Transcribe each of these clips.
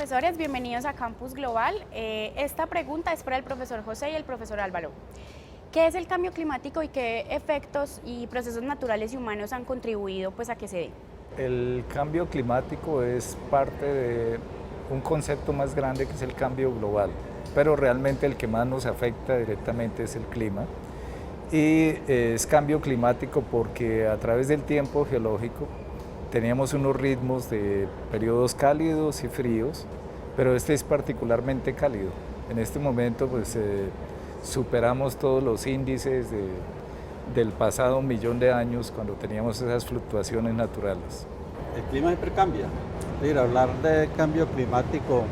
profesores, bienvenidos a Campus Global. Esta pregunta es para el profesor José y el profesor Álvaro. ¿Qué es el cambio climático y qué efectos y procesos naturales y humanos han contribuido a que se dé? El cambio climático es parte de un concepto más grande que es el cambio global, pero realmente el que más nos afecta directamente es el clima. Y es cambio climático porque a través del tiempo geológico teníamos unos ritmos de periodos cálidos y fríos, pero este es particularmente cálido. En este momento superamos todos los índices del pasado 1.000.000 de años cuando teníamos esas fluctuaciones naturales. El clima siempre cambia. Es decir, hablar de cambio climático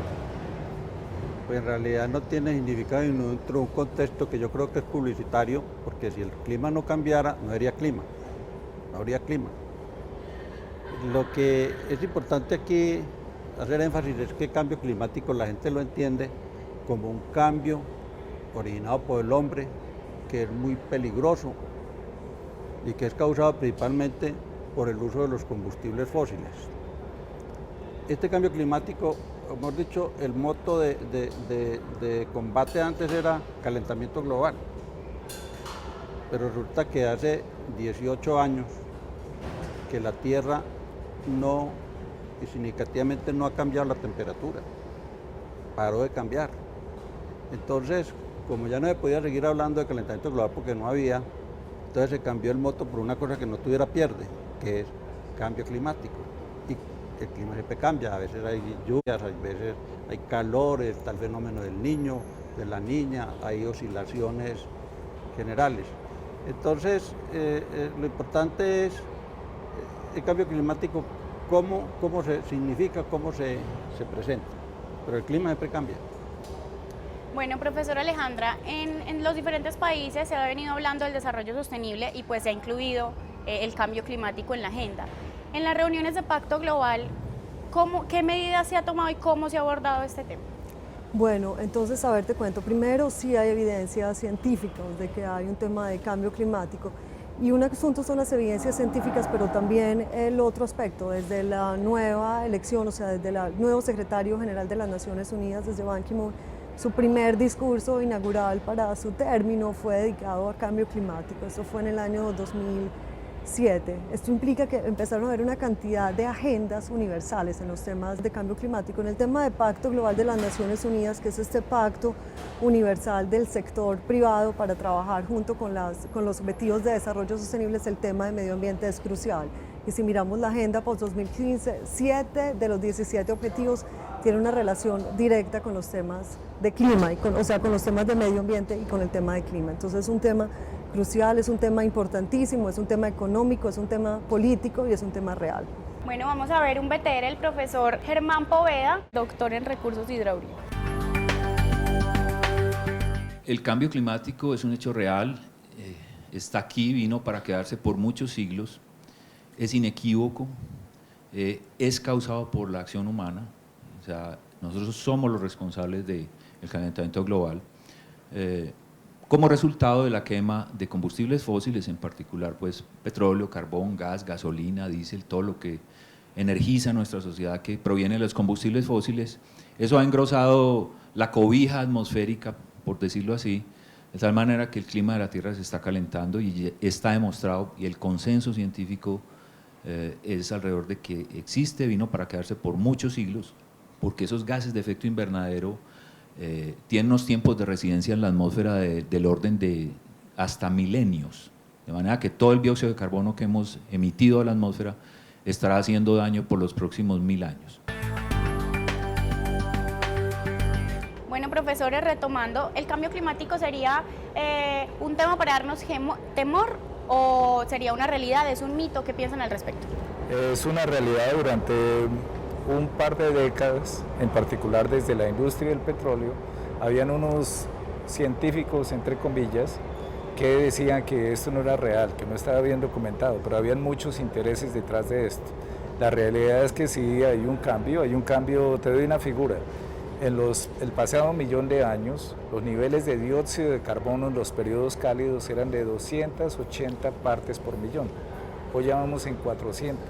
pues en realidad no tiene significado dentro de un contexto que yo creo que es publicitario, porque si el clima no cambiara, no habría clima. No habría clima. Lo que es importante aquí hacer énfasis es que el cambio climático la gente lo entiende como un cambio originado por el hombre, que es muy peligroso y que es causado principalmente por el uso de los combustibles fósiles. Este cambio climático, hemos dicho, el moto de combate antes era calentamiento global, pero resulta que hace 18 años que la Tierra significativamente no ha cambiado la temperatura, paró de cambiar. Entonces, como ya no se podía seguir hablando de calentamiento global porque no había, entonces se cambió el moto por una cosa que no tuviera pierde, que es cambio climático. Y el clima siempre cambia, a veces hay lluvias, a veces hay calor, está el fenómeno del niño, de la niña, hay oscilaciones generales. Entonces, lo importante es el cambio climático, cómo se significa, cómo se presenta, pero el clima siempre cambia. Bueno, profesora Alejandra, en los diferentes países se ha venido hablando del desarrollo sostenible y se ha incluido el cambio climático en la agenda. En las reuniones de Pacto Global, ¿qué medidas se ha tomado y cómo se ha abordado este tema? Bueno, entonces, a ver, te cuento. Primero, sí hay evidencias científicas de que hay un tema de cambio climático. Y un asunto son las evidencias científicas, pero también el otro aspecto, desde la nueva elección, o sea, desde el nuevo secretario general de las Naciones Unidas, desde Ban Ki-moon, su primer discurso inaugural para su término fue dedicado a cambio climático. Eso fue en el año 2007. Esto implica que empezaron a haber una cantidad de agendas universales en los temas de cambio climático. En el tema de Pacto Global de las Naciones Unidas, que es este pacto universal del sector privado para trabajar junto con los objetivos de desarrollo sostenible, el tema de medio ambiente es crucial. Y si miramos la agenda post-2015, 7 de los 17 objetivos tienen una relación directa con los temas de clima, con los temas de medio ambiente y con el tema de clima. Entonces es un tema crucial, es un tema importantísimo, es un tema económico, es un tema político y es un tema real. Bueno, vamos a ver un BTR, el profesor Germán Poveda, doctor en recursos hidráulicos. El cambio climático es un hecho real, está aquí, vino para quedarse por muchos siglos, es inequívoco, es causado por la acción humana, o sea, nosotros somos los responsables del calentamiento global, como resultado de la quema de combustibles fósiles, en particular petróleo, carbón, gas, gasolina, diésel, todo lo que energiza nuestra sociedad que proviene de los combustibles fósiles. Eso ha engrosado la cobija atmosférica, por decirlo así, de tal manera que el clima de la Tierra se está calentando y está demostrado, y el consenso científico es alrededor de que vino para quedarse por muchos siglos, porque esos gases de efecto invernadero tienen unos tiempos de residencia en la atmósfera del orden de hasta milenios, de manera que todo el dióxido de carbono que hemos emitido a la atmósfera estará haciendo daño por los próximos 1000 años. Bueno, profesores, retomando, ¿el cambio climático sería un tema para darnos temor o sería una realidad, es un mito? ¿Qué piensan al respecto? Es una realidad. Durante un par de décadas, en particular desde la industria del petróleo, habían unos científicos, entre comillas, que decían que esto no era real, que no estaba bien documentado, pero habían muchos intereses detrás de esto. La realidad es que sí hay un cambio, te doy una figura. El pasado 1.000.000 de años, los niveles de dióxido de carbono en los periodos cálidos eran de 280 partes por millón. Hoy ya vamos en 400.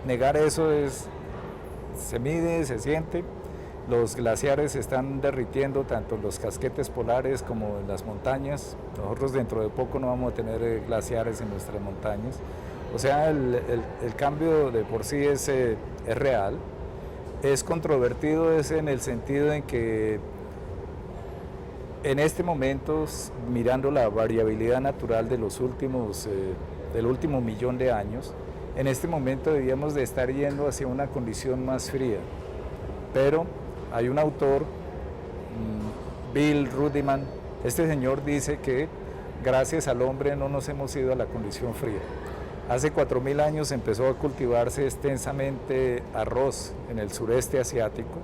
Negar eso se mide, se siente. Los glaciares se están derritiendo tanto en los casquetes polares como en las montañas. Nosotros dentro de poco no vamos a tener glaciares en nuestras montañas. O sea, el cambio de por sí es real. Es controvertido es en el sentido en que en este momento, mirando la variabilidad natural de los del último millón de años, en este momento debíamos de estar yendo hacia una condición más fría. Pero hay un autor, Bill Rudiman, este señor dice que gracias al hombre no nos hemos ido a la condición fría. Hace 4.000 años empezó a cultivarse extensamente arroz en el sureste asiático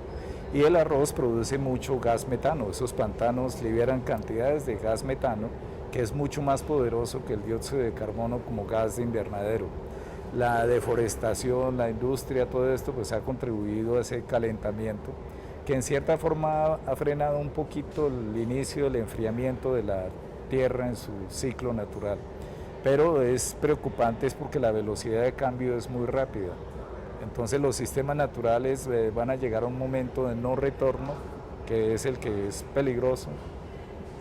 y el arroz produce mucho gas metano. Esos pantanos liberan cantidades de gas metano que es mucho más poderoso que el dióxido de carbono como gas de invernadero. La deforestación, la industria, todo esto pues ha contribuido a ese calentamiento que en cierta forma ha frenado un poquito el inicio del enfriamiento de la Tierra en su ciclo natural. Pero es preocupante porque la velocidad de cambio es muy rápida. Entonces los sistemas naturales van a llegar a un momento de no retorno, que es el que es peligroso.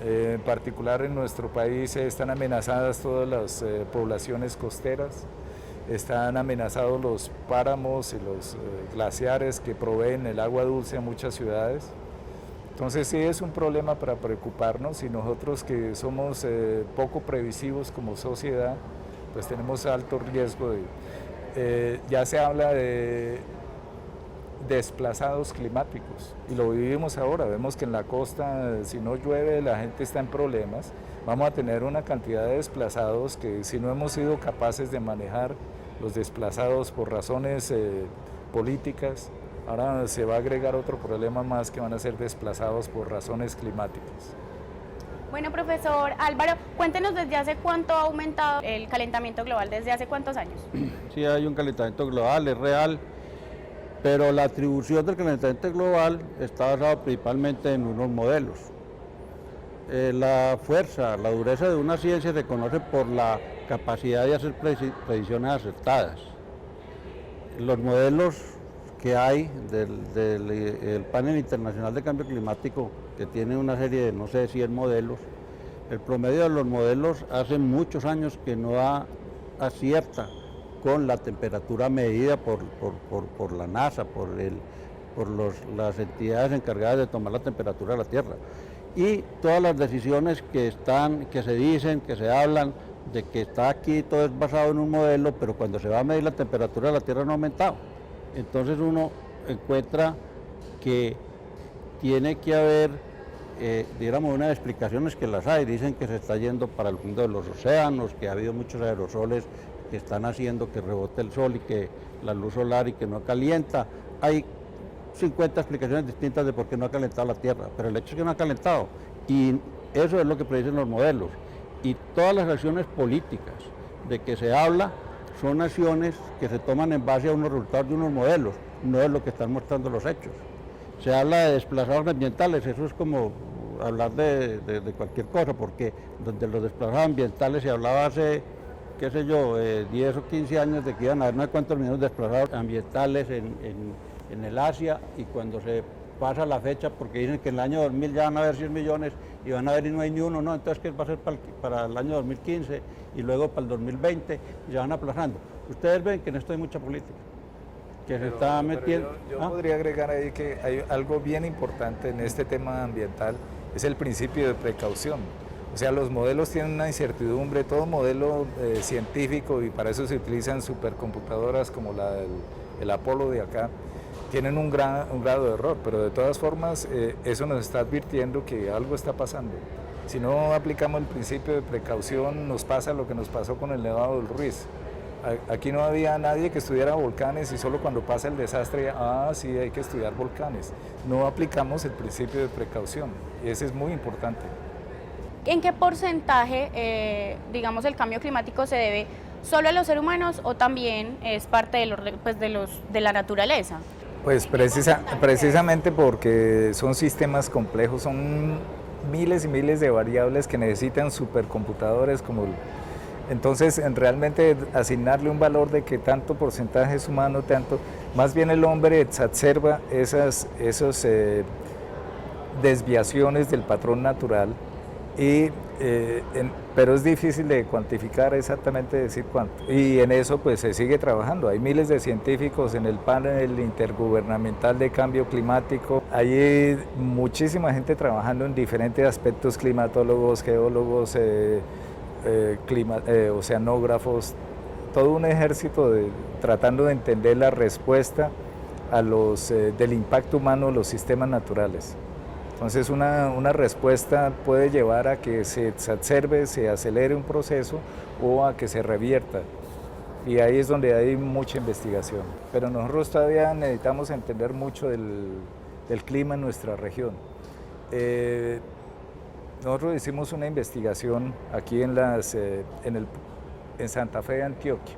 En particular en nuestro país están amenazadas todas las poblaciones costeras, están amenazados los páramos y los glaciares que proveen el agua dulce a muchas ciudades. Entonces sí es un problema para preocuparnos y nosotros que somos poco previsivos como sociedad, pues tenemos alto riesgo de... ya se habla de desplazados climáticos y lo vivimos ahora, vemos que en la costa si no llueve la gente está en problemas, vamos a tener una cantidad de desplazados que si no hemos sido capaces de manejar los desplazados por razones políticas, ahora se va a agregar otro problema más que van a ser desplazados por razones climáticas. Bueno, profesor Álvaro, cuéntenos desde hace cuánto ha aumentado el calentamiento global, desde hace cuántos años. Sí, hay un calentamiento global, es real, pero la atribución del calentamiento global está basada principalmente en unos modelos. La fuerza, la dureza de una ciencia se conoce por la capacidad de hacer predicciones acertadas. Los modelos que hay del Panel Internacional de Cambio Climático, que tiene una serie de, no sé, 100 modelos, el promedio de los modelos hace muchos años que no acierta con la temperatura medida por la NASA, por las entidades encargadas de tomar la temperatura de la Tierra. Y todas las decisiones que se dicen, que se hablan, de que está aquí, todo es basado en un modelo, pero cuando se va a medir la temperatura de la Tierra no ha aumentado. Entonces uno encuentra que tiene que haber, digamos, unas explicaciones que las hay, dicen que se está yendo para el fondo de los océanos, que ha habido muchos aerosoles que están haciendo que rebote el sol y que la luz solar y que no calienta. Hay 50 explicaciones distintas de por qué no ha calentado la Tierra, pero el hecho es que no ha calentado y eso es lo que predicen los modelos. Y todas las acciones políticas de que se habla son acciones que se toman en base a unos resultados de unos modelos, no es lo que están mostrando los hechos. Se habla de desplazados ambientales, eso es como hablar de cualquier cosa, porque de los desplazados ambientales se hablaba hace, qué sé yo, 10 o 15 años de que iban a haber no sé cuántos millones de desplazados ambientales en el Asia, y cuando se pasa la fecha, porque dicen que en el año 2000 ya van a haber 100 millones y van a ver y no hay ni uno, no, entonces que va a ser para el año 2015 y luego para el 2020 y ya van aplazando. Ustedes ven que en esto hay mucha política, que se está metiendo... Yo podría agregar ahí que hay algo bien importante en este tema ambiental, es el principio de precaución. O sea, los modelos tienen una incertidumbre, todo modelo científico, y para eso se utilizan supercomputadoras como el Apolo de acá, tienen un grado de error, pero de todas formas eso nos está advirtiendo que algo está pasando. Si no aplicamos el principio de precaución, nos pasa lo que nos pasó con el Nevado del Ruiz. Aquí no había nadie que estudiara volcanes y solo cuando pasa el desastre, sí, hay que estudiar volcanes. No aplicamos el principio de precaución y ese es muy importante. ¿En qué porcentaje, digamos, el cambio climático se debe solo a los seres humanos o también es parte de la naturaleza? Pues precisamente porque son sistemas complejos, son miles y miles de variables que necesitan supercomputadores como Entonces, realmente asignarle un valor de que tanto porcentaje es humano, tanto, más bien el hombre exacerba esas desviaciones del patrón natural, pero es difícil de cuantificar exactamente, decir cuánto. Y en eso pues se sigue trabajando. Hay miles de científicos en el panel intergubernamental de cambio climático. Hay muchísima gente trabajando en diferentes aspectos, climatólogos, geólogos, oceanógrafos, todo un ejército tratando de entender la respuesta a del impacto humano en los sistemas naturales. Entonces una respuesta puede llevar a que se exacerbe, se acelere un proceso o a que se revierta. Y ahí es donde hay mucha investigación. Pero nosotros todavía necesitamos entender mucho del clima en nuestra región. Nosotros hicimos una investigación aquí en Santa Fe de Antioquia.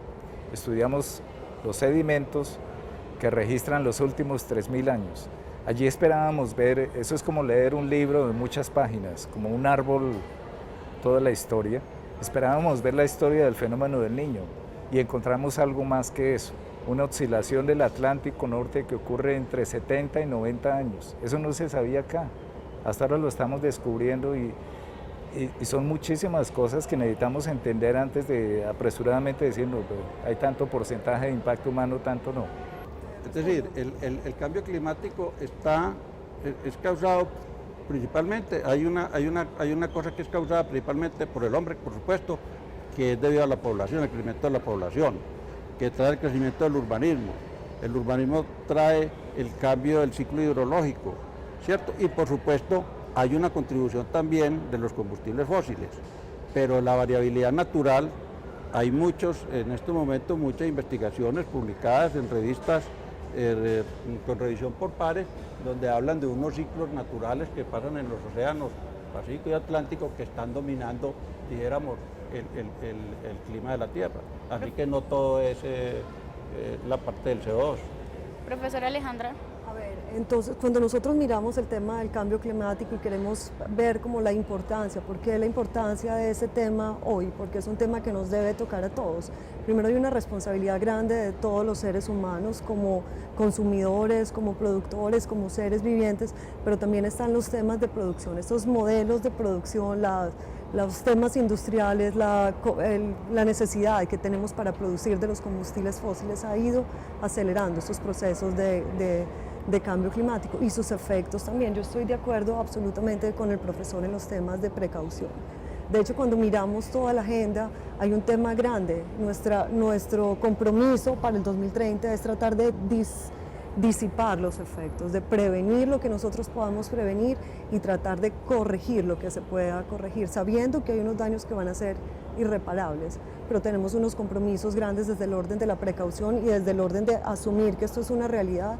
Estudiamos los sedimentos que registran los últimos 3000 años. Allí esperábamos ver, eso es como leer un libro de muchas páginas, como un árbol, toda la historia. Esperábamos ver la historia del fenómeno del Niño y encontramos algo más que eso, una oscilación del Atlántico Norte que ocurre entre 70 y 90 años. Eso no se sabía acá, hasta ahora lo estamos descubriendo y son muchísimas cosas que necesitamos entender antes de apresuradamente decir, no, hay tanto porcentaje de impacto humano, tanto no. Es decir, el cambio climático es causado principalmente, hay una cosa que es causada principalmente por el hombre, por supuesto, que es debido a la población, el crecimiento de la población, que trae el crecimiento del urbanismo. El urbanismo trae el cambio del ciclo hidrológico, ¿cierto? Y por supuesto hay una contribución también de los combustibles fósiles, pero la variabilidad natural, hay en este momento muchas investigaciones publicadas en revistas con revisión por pares, donde hablan de unos ciclos naturales que pasan en los océanos Pacífico y Atlántico que están dominando, dijéramos, el clima de la Tierra. Así que no todo es la parte del CO2. Profesora Alejandra. A ver, entonces cuando nosotros miramos el tema del cambio climático y queremos ver como la importancia, ¿por qué la importancia de ese tema hoy? Porque es un tema que nos debe tocar a todos. Primero hay una responsabilidad grande de todos los seres humanos como consumidores, como productores, como seres vivientes, pero también están los temas de producción, estos modelos de producción, los temas industriales, la necesidad que tenemos para producir de los combustibles fósiles ha ido acelerando estos procesos de cambio climático y sus efectos también. Yo estoy de acuerdo absolutamente con el profesor en los temas de precaución. De hecho, cuando miramos toda la agenda, hay un tema grande. Nuestro compromiso para el 2030 es tratar de disipar los efectos, de prevenir lo que nosotros podamos prevenir y tratar de corregir lo que se pueda corregir, sabiendo que hay unos daños que van a ser irreparables, pero tenemos unos compromisos grandes desde el orden de la precaución y desde el orden de asumir que esto es una realidad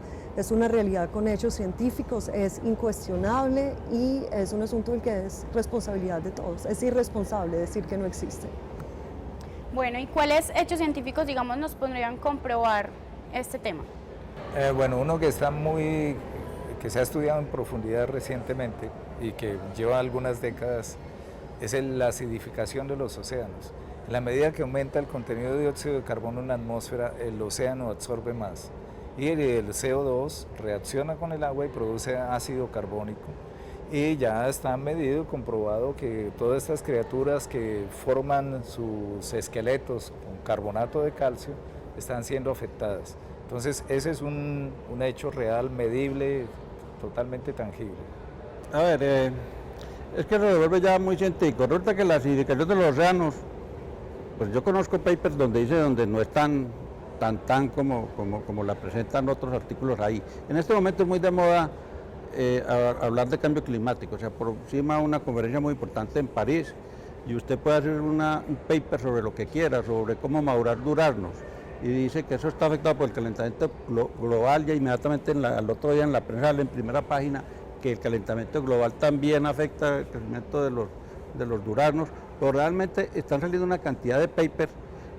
con hechos científicos, es incuestionable y es un asunto del que es responsabilidad de todos. Es irresponsable decir que no existe. Bueno, ¿y cuáles hechos científicos, digamos, nos podrían comprobar este tema? Bueno, uno que se ha estudiado en profundidad recientemente y que lleva algunas décadas es la acidificación de los océanos. En la medida que aumenta el contenido de dióxido de carbono en la atmósfera, el océano absorbe más y el CO2 reacciona con el agua y produce ácido carbónico. Y ya está medido y comprobado que todas estas criaturas que forman sus esqueletos con carbonato de calcio están siendo afectadas. Entonces ese es un hecho real, medible, totalmente tangible. A ver, es que se vuelve ya muy científico. Resulta que la acidificación de los océanos, pues yo conozco papers donde no es tan como la presentan otros artículos ahí. En este momento es muy de moda hablar de cambio climático. Se aproxima una conferencia muy importante en París y usted puede hacer un paper sobre lo que quiera, sobre cómo madurar duraznos. Y dice que eso está afectado por el calentamiento global, y inmediatamente al otro día en la prensa sale en primera página que el calentamiento global también afecta el crecimiento de los duraznos, pero realmente están saliendo una cantidad de papers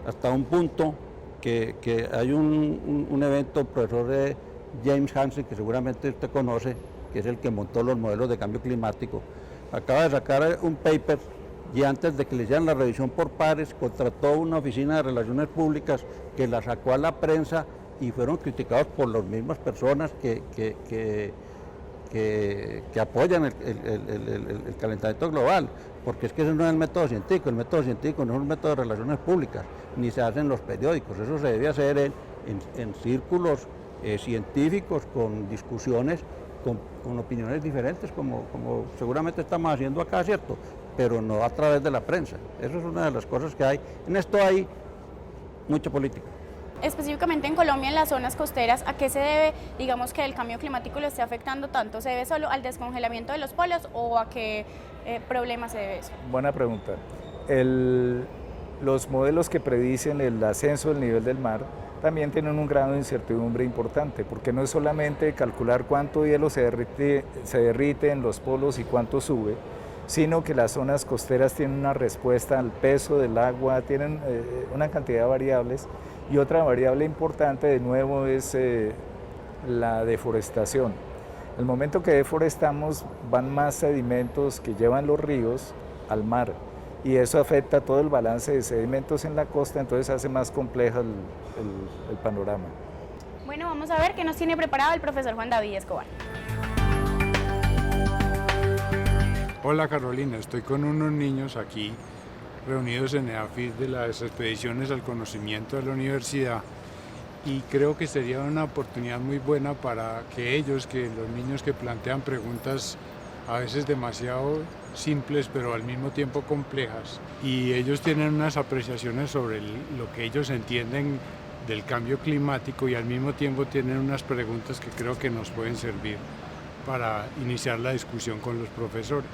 hasta un punto que hay un evento, profesor de James Hansen, que seguramente usted conoce, que es el que montó los modelos de cambio climático, acaba de sacar un paper y antes de que le hicieran la revisión por pares, contrató una oficina de relaciones públicas que la sacó a la prensa y fueron criticados por las mismas personas que apoyan el calentamiento global, porque es que ese no es el método científico no es un método de relaciones públicas, ni se hace en los periódicos, eso se debe hacer en círculos científicos, con discusiones, con opiniones diferentes, como seguramente estamos haciendo acá, ¿cierto? Pero no a través de la prensa. Eso es una de las cosas que hay. En esto hay mucha política. Específicamente en Colombia, en las zonas costeras, ¿a qué se debe, digamos, que el cambio climático lo esté afectando tanto? ¿Se debe solo al descongelamiento de los polos o a qué problema se debe eso? Buena pregunta. Los modelos que predicen el ascenso del nivel del mar también tienen un grado de incertidumbre importante, porque no es solamente calcular cuánto hielo se derrite en los polos y cuánto sube, sino que las zonas costeras tienen una respuesta al peso del agua, tienen una cantidad de variables, y otra variable importante de nuevo es la deforestación. El momento que deforestamos van más sedimentos que llevan los ríos al mar, y eso afecta todo el balance de sedimentos en la costa, entonces hace más complejo el panorama. Bueno, vamos a ver qué nos tiene preparado el profesor Juan David Escobar. Hola Carolina, estoy con unos niños aquí reunidos en EAFIS de las expediciones al conocimiento de la universidad, y creo que sería una oportunidad muy buena para que ellos, que los niños que plantean preguntas a veces demasiado simples pero al mismo tiempo complejas, y ellos tienen unas apreciaciones sobre lo que ellos entienden del cambio climático, y al mismo tiempo tienen unas preguntas que creo que nos pueden servir para iniciar la discusión con los profesores.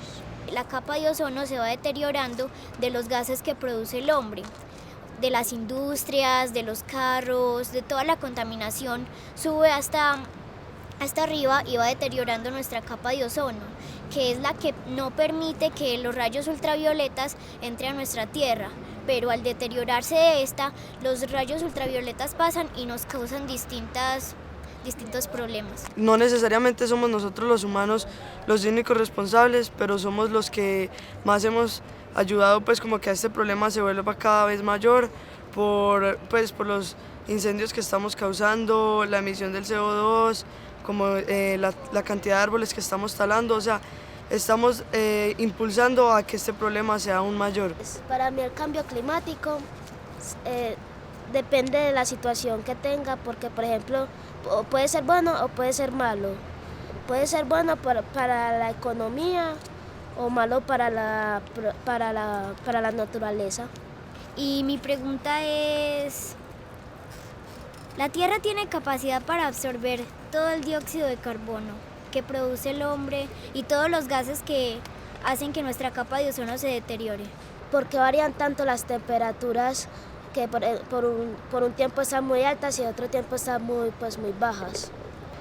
La capa de ozono se va deteriorando de los gases que produce el hombre, de las industrias, de los carros, de toda la contaminación, sube hasta arriba y va deteriorando nuestra capa de ozono, que es la que no permite que los rayos ultravioletas entren a nuestra Tierra. Pero al deteriorarse de esta, los rayos ultravioletas pasan y nos causan distintos problemas. No necesariamente somos nosotros los humanos los únicos responsables, pero somos los que más hemos ayudado pues como que a este problema se vuelva cada vez mayor por los incendios que estamos causando, la emisión del CO2, como la cantidad de árboles que estamos talando, o sea, estamos impulsando a que este problema sea aún mayor. Para mí el cambio climático depende de la situación que tenga, porque por ejemplo puede ser bueno o puede ser malo. Puede ser bueno para la economía o malo para la naturaleza. Y mi pregunta es, ¿la Tierra tiene capacidad para absorber todo el dióxido de carbono que produce el hombre y todos los gases que hacen que nuestra capa de ozono se deteriore? ¿Por qué varían tanto las temperaturas, que por un tiempo están muy altas y otro tiempo están muy bajas?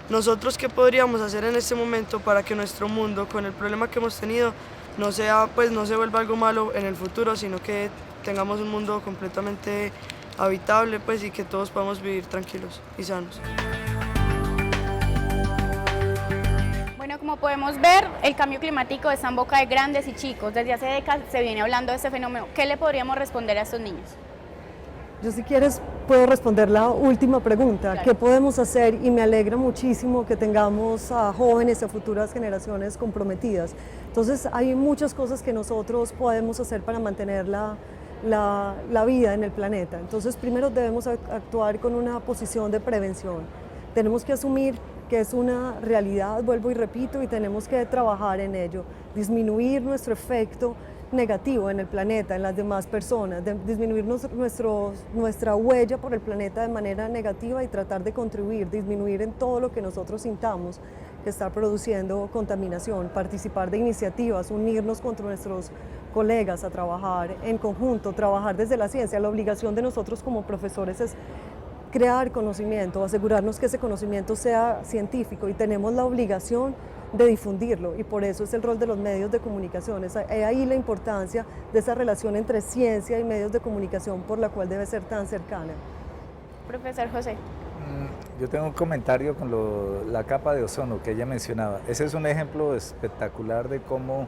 Nosotros, ¿qué podríamos hacer en este momento para que nuestro mundo, con el problema que hemos tenido, no se vuelva algo malo en el futuro, sino que tengamos un mundo completamente habitable y que todos podamos vivir tranquilos y sanos? Bueno, como podemos ver, el cambio climático está en boca de grandes y chicos. Desde hace décadas se viene hablando de este fenómeno. ¿Qué le podríamos responder a estos niños? Yo, si quieres, puedo responder la última pregunta. Claro. ¿Qué podemos hacer? Y me alegra muchísimo que tengamos a jóvenes y a futuras generaciones comprometidas. Entonces, hay muchas cosas que nosotros podemos hacer para mantener la vida en el planeta. Entonces, primero debemos actuar con una posición de prevención. Tenemos que asumir que es una realidad, vuelvo y repito, y tenemos que trabajar en ello, disminuir nuestro efecto negativo en el planeta, en las demás personas, disminuir nuestra huella por el planeta de manera negativa y tratar de contribuir, disminuir en todo lo que nosotros sintamos que está produciendo contaminación, participar de iniciativas, unirnos con nuestros colegas a trabajar en conjunto, trabajar desde la ciencia. La obligación de nosotros como profesores es crear conocimiento, asegurarnos que ese conocimiento sea científico, y tenemos la obligación de difundirlo, y por eso es el rol de los medios de comunicación. Es ahí la importancia de esa relación entre ciencia y medios de comunicación, por la cual debe ser tan cercana. Profesor José. Yo tengo un comentario con la capa de ozono que ella mencionaba. Ese es un ejemplo espectacular de cómo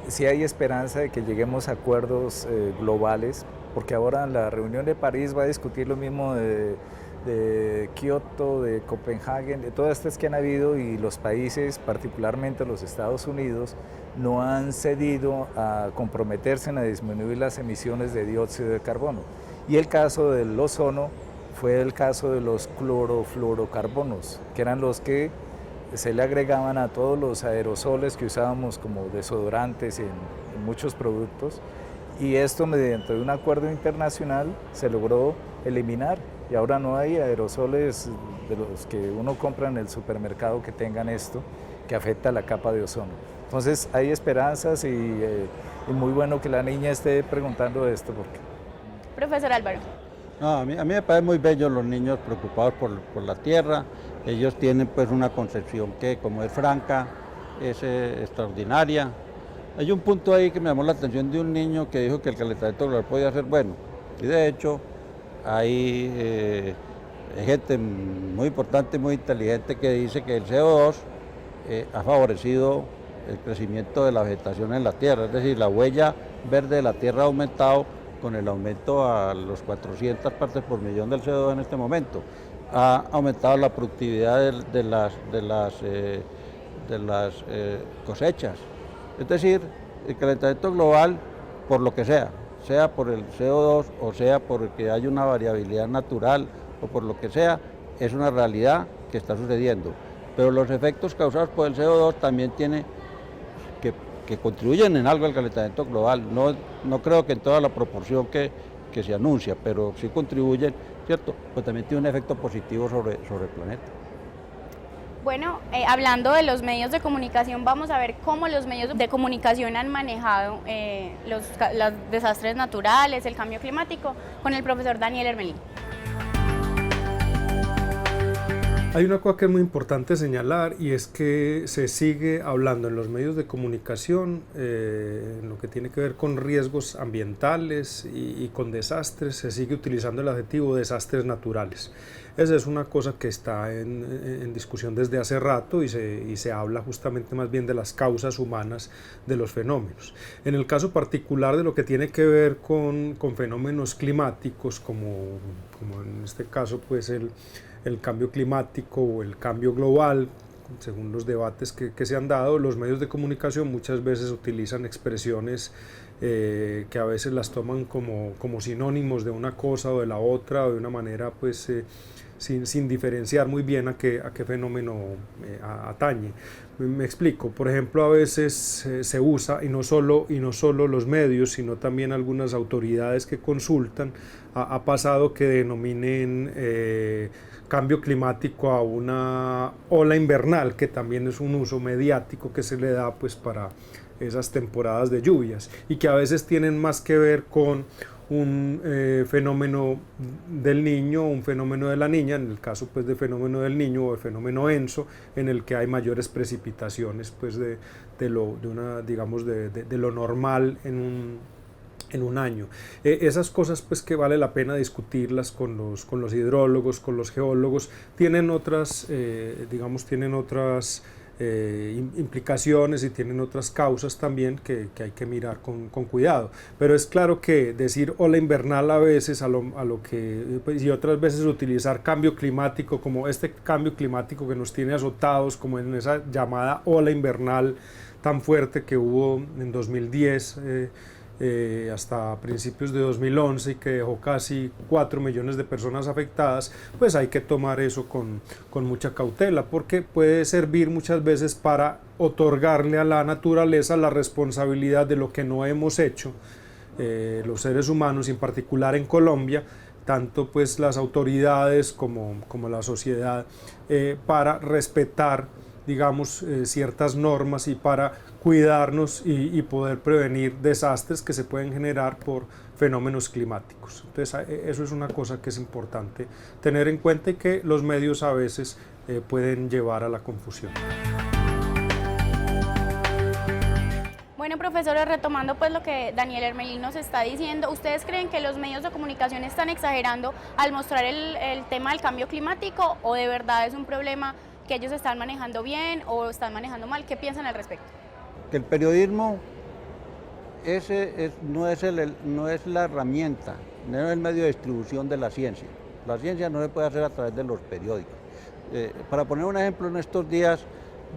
sí hay esperanza de que lleguemos a acuerdos globales, porque ahora en la reunión de París va a discutir lo mismo de Kioto, de Copenhague, de todas estas que han habido, y los países, particularmente los Estados Unidos, no han cedido a comprometerse en a disminuir las emisiones de dióxido de carbono. Y el caso del ozono fue el caso de los clorofluorocarbonos, que eran los que se le agregaban a todos los aerosoles que usábamos como desodorantes en muchos productos, y esto mediante un acuerdo internacional se logró eliminar, y ahora no hay aerosoles de los que uno compra en el supermercado que tengan esto, que afecta la capa de ozono. Entonces hay esperanzas, y muy bueno que la niña esté preguntando esto. Profesor Álvaro. No, a mí me parece muy bello los niños preocupados por la tierra. Ellos tienen pues una concepción que, como es franca, es extraordinaria. Hay un punto ahí que me llamó la atención de un niño que dijo que el calentamiento global podía ser bueno, y de hecho hay gente muy importante, muy inteligente, que dice que el CO2 ha favorecido el crecimiento de la vegetación en la tierra, es decir, la huella verde de la tierra ha aumentado con el aumento a los 400 partes por millón del CO2 en este momento. Ha aumentado la productividad de las cosechas. Es decir, el calentamiento global, por lo que sea por el CO2 o sea porque hay una variabilidad natural o por lo que sea, es una realidad que está sucediendo. Pero los efectos causados por el CO2 también tienen que contribuyen en algo al calentamiento global. No creo que en toda la proporción que se anuncia, pero sí contribuyen, ¿cierto? Pues también tiene un efecto positivo sobre el planeta. Bueno, hablando de los medios de comunicación, vamos a ver cómo los medios de comunicación han manejado los desastres naturales, el cambio climático, con el profesor Daniel Hermelín. Hay una cosa que es muy importante señalar, y es que se sigue hablando en los medios de comunicación en lo que tiene que ver con riesgos ambientales y con desastres, se sigue utilizando el adjetivo desastres naturales. Esa es una cosa que está en discusión desde hace rato, y se habla justamente más bien de las causas humanas de los fenómenos. En el caso particular de lo que tiene que ver con fenómenos climáticos, como en este caso pues el cambio climático o el cambio global, según los debates que se han dado, los medios de comunicación muchas veces utilizan expresiones que a veces las toman como sinónimos de una cosa o de la otra, o de una manera pues sin diferenciar muy bien a qué fenómeno atañe. Me explico. Por ejemplo, a veces se usa, y no solo los medios, sino también algunas autoridades que consultan, ha pasado que denominen cambio climático a una ola invernal, que también es un uso mediático que se le da pues para esas temporadas de lluvias, y que a veces tienen más que ver con un fenómeno del niño, un fenómeno de la niña, en el caso pues de fenómeno del niño o de fenómeno ENSO, en el que hay mayores precipitaciones pues de lo normal en un año. Esas cosas pues que vale la pena discutirlas con los hidrólogos, con los geólogos, tienen otras implicaciones y tienen otras causas también que hay que mirar con cuidado. Pero es claro que decir ola invernal a veces y otras veces utilizar cambio climático, como este cambio climático que nos tiene azotados, como en esa llamada ola invernal tan fuerte que hubo en 2010 hasta principios de 2011, y que dejó casi 4 millones de personas afectadas, pues hay que tomar eso con mucha cautela, porque puede servir muchas veces para otorgarle a la naturaleza la responsabilidad de lo que no hemos hecho los seres humanos, y en particular en Colombia, tanto pues las autoridades como la sociedad, para respetar digamos ciertas normas y para cuidarnos y poder prevenir desastres que se pueden generar por fenómenos climáticos. Entonces eso es una cosa que es importante tener en cuenta, y que los medios a veces pueden llevar a la confusión. Bueno, profesores, retomando pues lo que Daniel Hermelín nos está diciendo, ¿ustedes creen que los medios de comunicación están exagerando al mostrar el tema del cambio climático, o de verdad es un problema que ellos están manejando bien o están manejando mal? ¿Qué piensan al respecto? Que el periodismo no es la herramienta, no es el medio de distribución de la ciencia. La ciencia no se puede hacer a través de los periódicos. Para poner un ejemplo, en estos días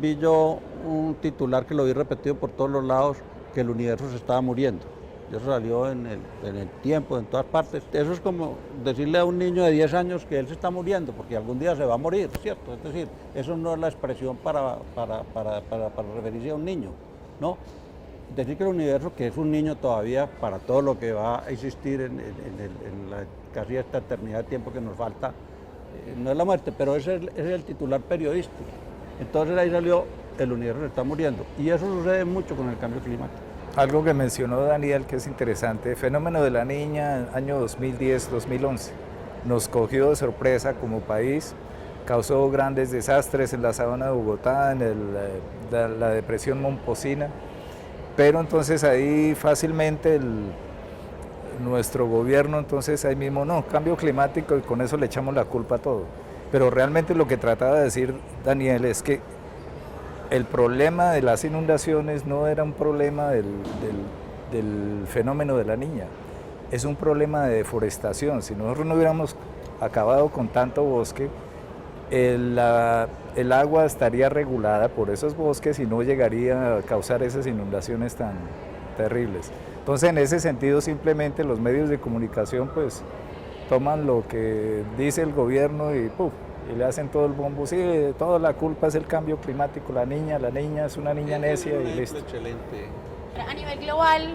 vi yo un titular que lo vi repetido por todos los lados, que el universo se estaba muriendo. Eso salió en el Tiempo, en todas partes. Eso es como decirle a un niño de 10 años que él se está muriendo, porque algún día se va a morir, ¿cierto? Es decir, eso no es la expresión para referirse a un niño, ¿no? Decir que el universo, que es un niño todavía para todo lo que va a existir en casi esta eternidad de tiempo que nos falta, no es la muerte, pero ese es el titular periodístico. Entonces ahí salió, el universo se está muriendo. Y eso sucede mucho con el cambio climático. Algo que mencionó Daniel que es interesante, el fenómeno de la niña año 2010-2011 nos cogió de sorpresa como país, causó grandes desastres en la sabana de Bogotá, en la depresión Momposina, pero entonces ahí fácilmente nuestro gobierno entonces ahí mismo no, cambio climático y con eso le echamos la culpa a todo. Pero realmente lo que trataba de decir Daniel es que el problema de las inundaciones no era un problema del fenómeno de la niña, es un problema de deforestación. Si nosotros no hubiéramos acabado con tanto bosque, el agua estaría regulada por esos bosques y no llegaría a causar esas inundaciones tan terribles. Entonces, en ese sentido, simplemente los medios de comunicación pues toman lo que dice el gobierno y ¡puf! Y le hacen todo el bombo. Sí, toda la culpa es el cambio climático, la niña es una niña necia y listo. Excelente. A nivel global,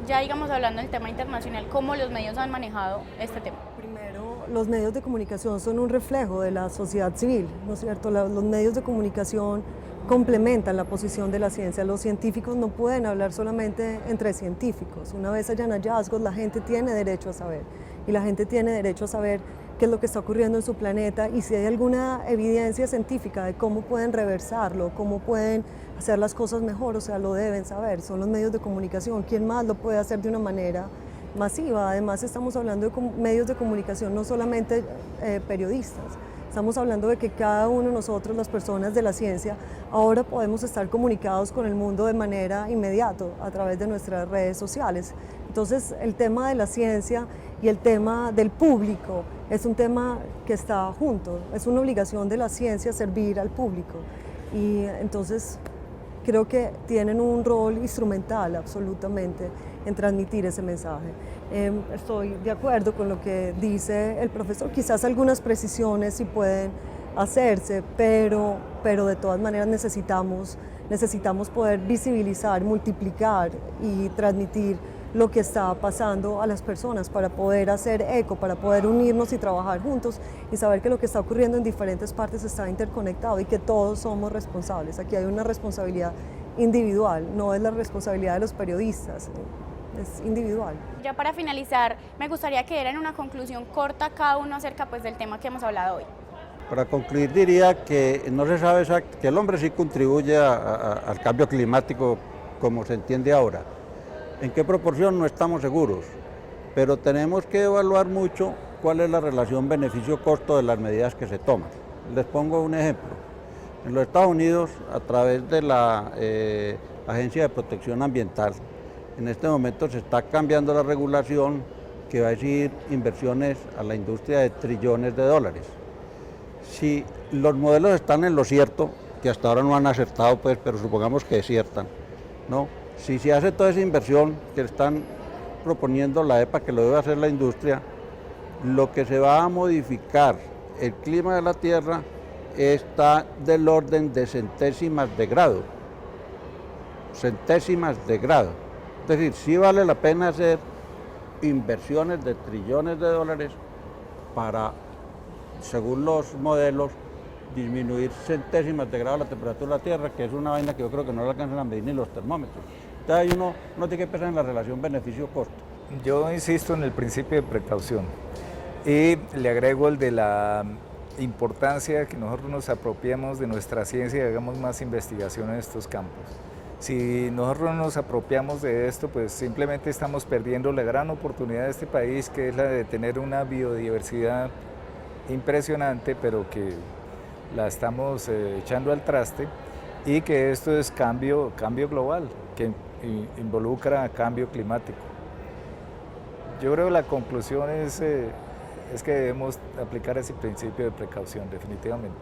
ya digamos hablando del tema internacional, ¿cómo los medios han manejado este tema? Primero, los medios de comunicación son un reflejo de la sociedad civil, ¿no es cierto? Los medios de comunicación complementan la posición de la ciencia. Los científicos no pueden hablar solamente entre científicos. Una vez hayan hallazgos, la gente tiene derecho a saber. Y la gente tiene derecho a saber qué es lo que está ocurriendo en su planeta y si hay alguna evidencia científica de cómo pueden reversarlo, cómo pueden hacer las cosas mejor, o sea, lo deben saber. Son los medios de comunicación. ¿Quién más lo puede hacer de una manera masiva? Además, estamos hablando de medios de comunicación, no solamente periodistas. Estamos hablando de que cada uno de nosotros, las personas de la ciencia, ahora podemos estar comunicados con el mundo de manera inmediata a través de nuestras redes sociales. Entonces, el tema de la ciencia y el tema del público es un tema que está junto. Es una obligación de la ciencia servir al público. Y entonces, creo que tienen un rol instrumental absolutamente en transmitir ese mensaje. Estoy de acuerdo con lo que dice el profesor, quizás algunas precisiones sí pueden hacerse, pero de todas maneras necesitamos poder visibilizar, multiplicar y transmitir lo que está pasando a las personas para poder hacer eco, para poder unirnos y trabajar juntos y saber que lo que está ocurriendo en diferentes partes está interconectado y que todos somos responsables. Aquí hay una responsabilidad individual, no es la responsabilidad de los periodistas, es individual. Ya para finalizar, me gustaría que dieran una conclusión corta cada uno acerca pues, del tema que hemos hablado hoy. Para concluir diría que no se sabe que el hombre sí contribuye al cambio climático como se entiende ahora. ¿En qué proporción? No estamos seguros, pero tenemos que evaluar mucho cuál es la relación beneficio-costo de las medidas que se toman. Les pongo un ejemplo. En los Estados Unidos, a través de la Agencia de Protección Ambiental, en este momento se está cambiando la regulación que va a exigir inversiones a la industria de trillones de dólares. Si los modelos están en lo cierto, que hasta ahora no han acertado, pues, pero supongamos que aciertan, ¿no? Si se hace toda esa inversión que están proponiendo la EPA, que lo debe hacer la industria, lo que se va a modificar el clima de la Tierra está del orden de centésimas de grado. Centésimas de grado. Es decir, sí vale la pena hacer inversiones de trillones de dólares para, según los modelos, disminuir centésimas de grado la temperatura de la Tierra, que es una vaina que yo creo que no la alcanzan a medir ni los termómetros. Entonces uno tiene que pensar en la relación beneficio-costo. Yo insisto en el principio de precaución y le agrego el de la importancia que nosotros nos apropiemos de nuestra ciencia y hagamos más investigación en estos campos. Si nosotros no nos apropiamos de esto, pues simplemente estamos perdiendo la gran oportunidad de este país, que es la de tener una biodiversidad impresionante, pero que la estamos echando al traste, y que esto es cambio global, que involucra cambio climático. Yo creo que la conclusión es que debemos aplicar ese principio de precaución, definitivamente.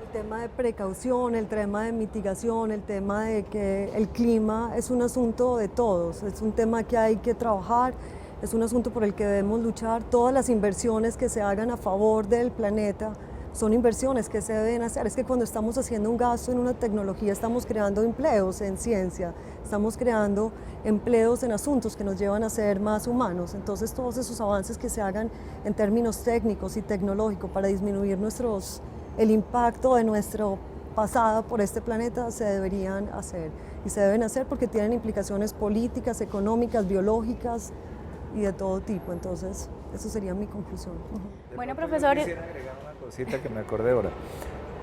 El tema de precaución, el tema de mitigación, el tema de que el clima es un asunto de todos, es un tema que hay que trabajar, es un asunto por el que debemos luchar. Todas las inversiones que se hagan a favor del planeta son inversiones que se deben hacer. Es que cuando estamos haciendo un gasto en una tecnología estamos creando empleos en ciencia, estamos creando empleos en asuntos que nos llevan a ser más humanos. Entonces todos esos avances que se hagan en términos técnicos y tecnológicos para disminuir el impacto de nuestro pasado por este planeta se deberían hacer. Y se deben hacer porque tienen implicaciones políticas, económicas, biológicas y de todo tipo. Entonces, eso sería mi conclusión. Bueno, profesor. Quisiera agregar una cosita que me acordé ahora.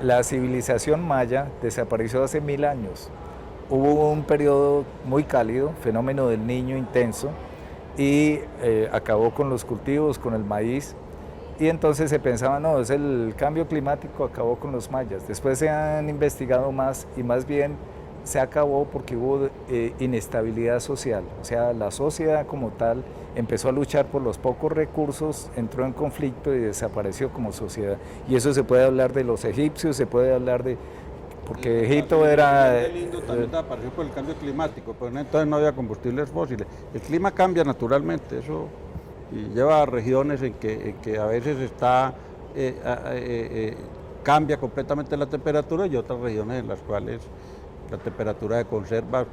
La civilización maya desapareció hace 1000 años. Hubo un periodo muy cálido, fenómeno del Niño intenso, y acabó con los cultivos, con el maíz. Y entonces se pensaba, no, es el cambio climático, acabó con los mayas. Después se han investigado más y más bien se acabó porque hubo inestabilidad social. O sea, la sociedad como tal empezó a luchar por los pocos recursos, entró en conflicto y desapareció como sociedad. Y eso se puede hablar de los egipcios, se puede hablar de... Porque Egipto era... El Indo también desapareció por el cambio climático, pero entonces no había combustibles fósiles. El clima cambia naturalmente, eso... y lleva a regiones en que a veces cambia completamente la temperatura y otras regiones en las cuales la temperatura se conserva.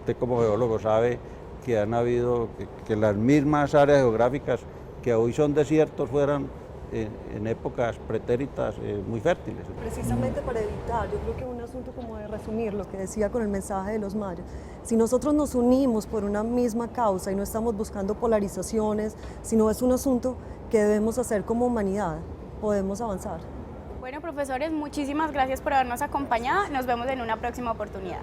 Usted como geólogo sabe que han habido, que las mismas áreas geográficas que hoy son desiertos fueran en épocas pretéritas muy fértiles. Precisamente para evitar, yo creo que un asunto como de resumir lo que decía con el mensaje de los mayas, si nosotros nos unimos por una misma causa y no estamos buscando polarizaciones, sino es un asunto que debemos hacer como humanidad, podemos avanzar. Bueno, profesores, muchísimas gracias por habernos acompañado. Nos vemos en una próxima oportunidad.